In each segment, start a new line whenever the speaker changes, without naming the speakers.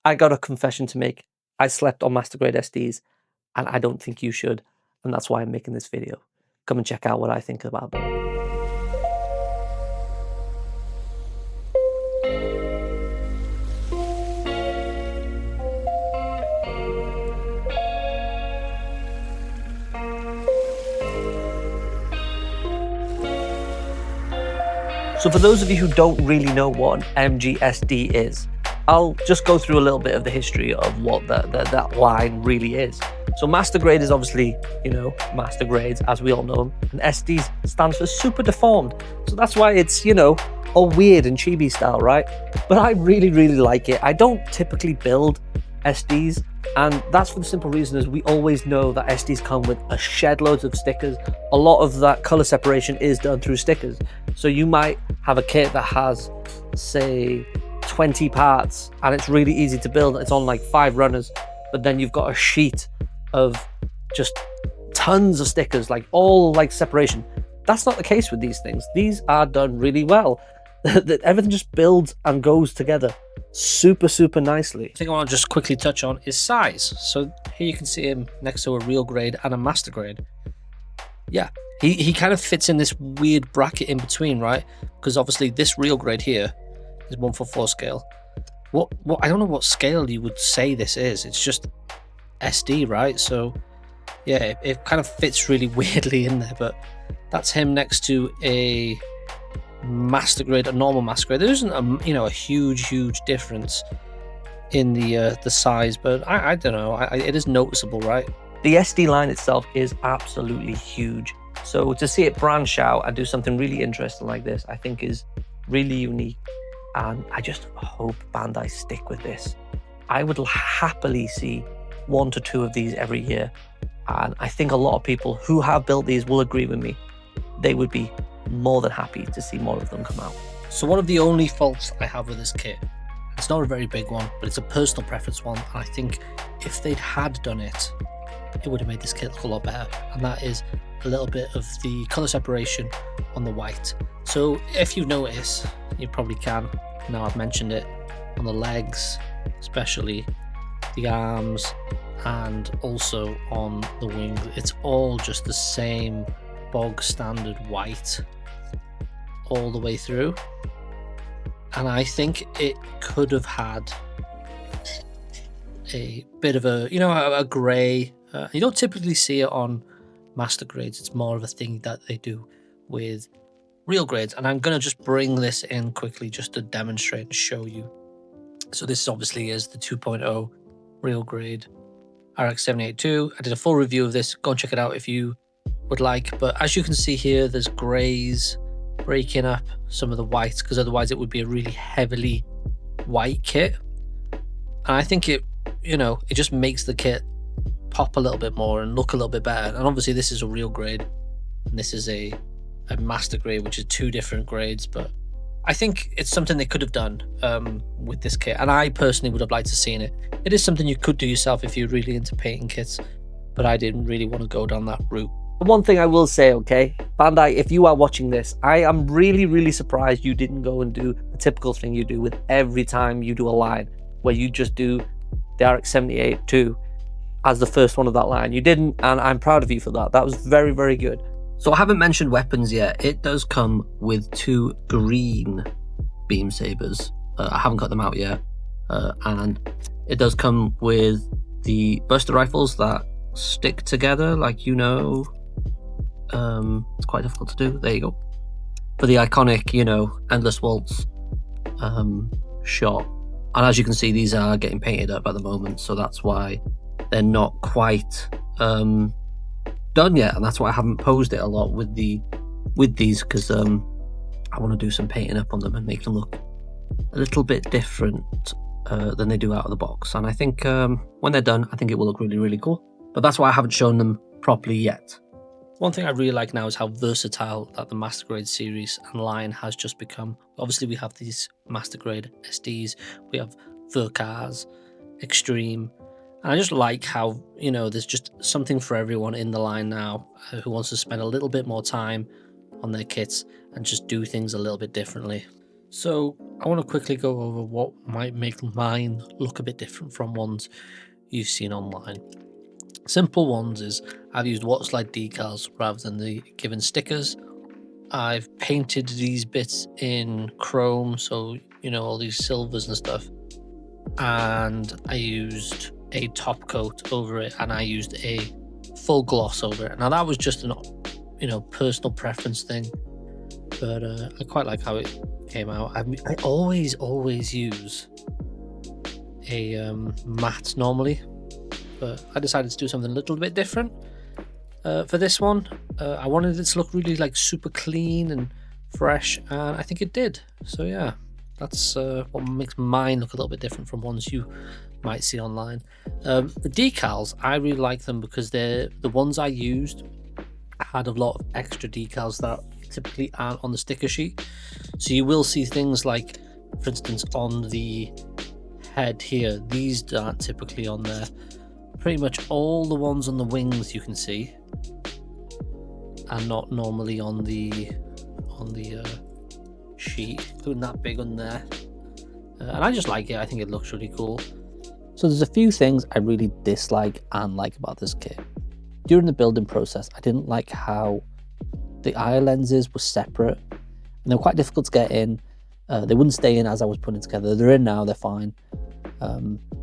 I got a confession to make. I slept on Master Grade SDs, and I don't think you should, and that's why I'm making this video. Come and check out what I think about them. So for those of you who don't really know what an MGSD is, I'll just go through a little bit of the history of what that line really is. So Master Grade is obviously, Master Grades, as we all know them, and SDs stands for Super Deformed. So that's why it's, all weird and chibi style, right? But I really, really like it. I don't typically build SDs, and that's for the simple reason is we always know that SDs come with a shed loads of stickers. A lot of that color separation is done through stickers. So you might have a kit that has, say, 20 parts, and it's really easy to build. It's on like 5 runners, but then you've got a sheet of just tons of stickers, like all like separation. That's not the case with these things. These are done really well. Everything just builds and goes together super, super nicely. The thing I want to just quickly touch on is size. So here you can see him next to a real grade and a master grade. Yeah, he kind of fits in this weird bracket in between, right? Because obviously this real grade here is 1/4 scale. What I don't know what scale you would say this is. It's just SD, right? So yeah, it kind of fits really weirdly in there, but that's him next to a master grade, a normal master grade. There isn't a huge difference in the size, but I don't know, it is noticeable, right? The SD line itself is absolutely huge, so to see it branch out and do something really interesting like this, I think is really unique, and I just hope Bandai stick with this. I would happily see 1 to 2 of these every year, and I think a lot of people who have built these will agree with me. They would be more than happy to see more of them come out. So one of the only faults I have with this kit, it's not a very big one, but it's a personal preference one, and I think if they'd had done it, it would have made this kit look a lot better, and that is a little bit of the color separation on the white. So if you notice, you probably can, now I've mentioned it, on the legs, especially the arms, and also on the wing, it's all just the same bog standard white all the way through, and I think it could have had a bit of a gray. You don't typically see it on master grades. It's more of a thing that they do with real grades, and I'm gonna just bring this in quickly just to demonstrate and show you. So this obviously is the 2.0 real grade RX-78-2. I did a full review of this. Go and check it out if you would like, but as you can see here, there's grays breaking up some of the whites, because otherwise it would be a really heavily white kit, and I think it just makes the kit pop a little bit more and look a little bit better. And obviously this is a real grade and this is a master grade, which is 2 different grades, but I think it's something they could have done with this kit, and I personally would have liked to seen it. It is something you could do yourself if you're really into painting kits, but I didn't really want to go down that route. One thing I will say, okay, Bandai, if you are watching this, I am really, really surprised you didn't go and do the typical thing you do with every time you do a line, where you just do the RX-78-2 as the first one of that line. You didn't, and I'm proud of you for that. That was very, very good. So I haven't mentioned weapons yet. It does come with 2 green beam sabers. I haven't got them out yet, and it does come with the Buster rifles that stick together, like it's quite difficult to do. There you go. For the iconic, Endless Waltz shot. And as you can see, these are getting painted up at the moment, so that's why they're not quite done yet, and that's why I haven't posed it a lot with these, because I want to do some painting up on them and make them look a little bit different than they do out of the box. And I think when they're done, I think it will look really, really cool. But that's why I haven't shown them properly yet. One thing I really like now is how versatile that the Master Grade series and line has just become. Obviously, we have these Master Grade SDs, we have Vercars, Extreme, and I just like how, there's just something for everyone in the line now who wants to spend a little bit more time on their kits and just do things a little bit differently.
So I want to quickly go over what might make mine look a bit different from ones you've seen online. Simple ones is I've used water slide decals rather than the given stickers. I've painted these bits in chrome, so you know, all these silvers and stuff. And I used a top coat over it, and I used a full gloss over it. Now that was just an, you know, personal preference thing, but I quite like how it came out. I always use a matte normally, but I decided to do something a little bit different for this one. I wanted it to look really like super clean and fresh, and I think it did. So yeah, that's what makes mine look a little bit different from ones you might see online. The decals, I really like them because they're the ones I used had a lot of extra decals that typically aren't on the sticker sheet. So you will see things like, for instance, on the head here, these aren't typically on there. Pretty much all the ones on the wings you can see are not normally on the sheet, including that big one there. And I just like it. I think it looks really cool.
So there's a few things I really dislike and like about this kit. During the building process, I didn't like how the eye lenses were separate and they were quite difficult to get in. They wouldn't stay in as I was putting it together. They're in now, they're fine.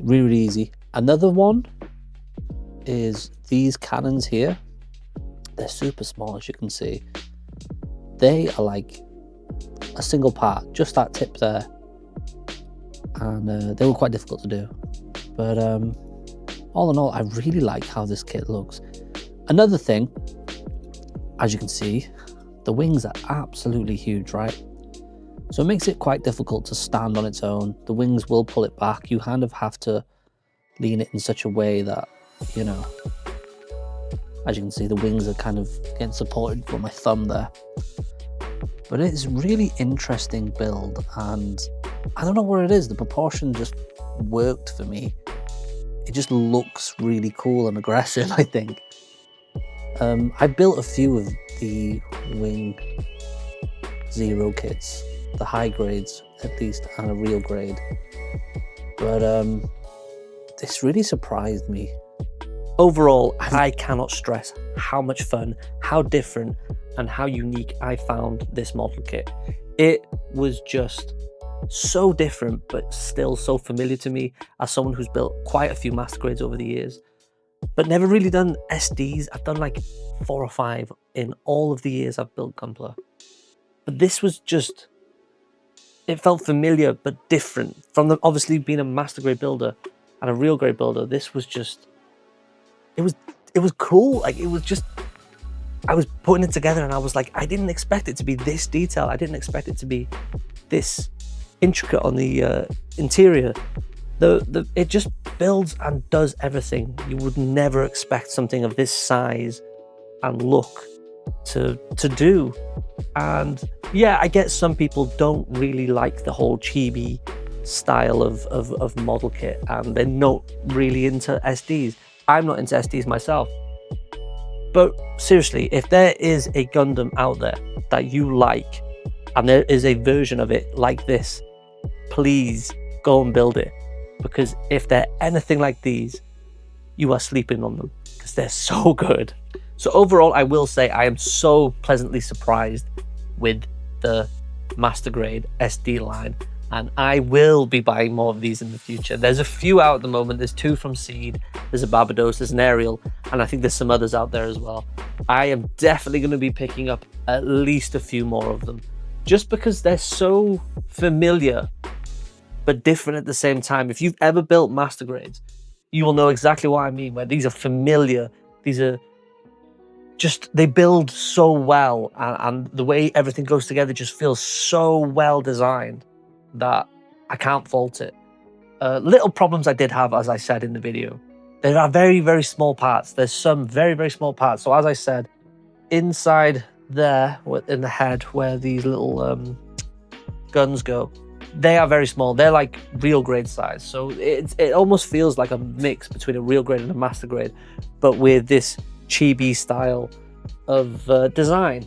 Really easy. Another one is these cannons here. They're super small, as you can see. They are like a single part, just that tip there. And they were quite difficult to do. But all in all, I really like how this kit looks. Another thing, as you can see, the wings are absolutely huge, right? So it makes it quite difficult to stand on its own. The wings will pull it back. You kind of have to lean it in such a way that, you know, as you can see, the wings are kind of getting supported from my thumb there. But it's a really interesting build, and I don't know what it is. The proportion just worked for me. It just looks really cool and aggressive, I think. I built a few of the Wing Zero kits, the high grades at least, and a real grade. But this really surprised me.
Overall, I cannot stress how much fun, how different, and how unique I found this model kit. It was just so different, but still so familiar to me as someone who's built quite a few master grades over the years, but never really done SDs. I've done like 4 or 5 in all of the years I've built Gunpla. But this was just, it felt familiar, but different. From the, obviously being a master grade builder and a real grade builder, this was just, it was cool. Like, it was just, I was putting it together and I was like, I didn't expect it to be this detailed. I didn't expect it to be this intricate on the interior. It just builds and does everything. You would never expect something of this size and look to do. And yeah, I guess some people don't really like the whole chibi style of model kit, and they're not really into SDs. I'm not into SDs myself. But seriously, if there is a Gundam out there that you like, and there is a version of it like this, please go and build it. Because if they're anything like these, you are sleeping on them, because they're so good. So overall, I will say I am so pleasantly surprised with the master grade SD line, and I will be buying more of these in the future. There's a few out at the moment. There's 2 from Seed, there's a Barbados, there's an Ariel, and I think there's some others out there as well. I am definitely going to be picking up at least a few more of them, just because they're so familiar but different at the same time. If you've ever built master grades, you will know exactly what I mean, where these are familiar, these are just, they build so well, and the way everything goes together just feels so well designed that I can't fault it. Little problems I did have, as I said in the video. There are very small parts. There's some very small parts. So as I said, inside there, in the head, where these little guns go, they are very small. They're like real grade size. So it almost feels like a mix between a real grade and a master grade, but with this chibi style of design.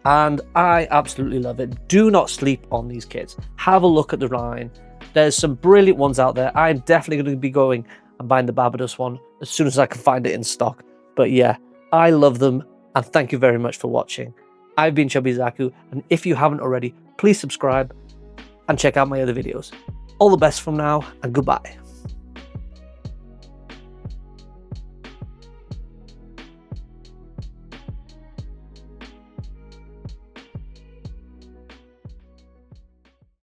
and I absolutely love it. Do not sleep on these kits. Have a look at the line. There's some brilliant ones out there. I'm definitely going to be going and buying the Barbados one as soon as I can find it in stock. But yeah, I love them, and thank you very much for watching. I've been Chubby Zaku, and if you haven't already, please subscribe and check out my other videos. All the best from now, and goodbye.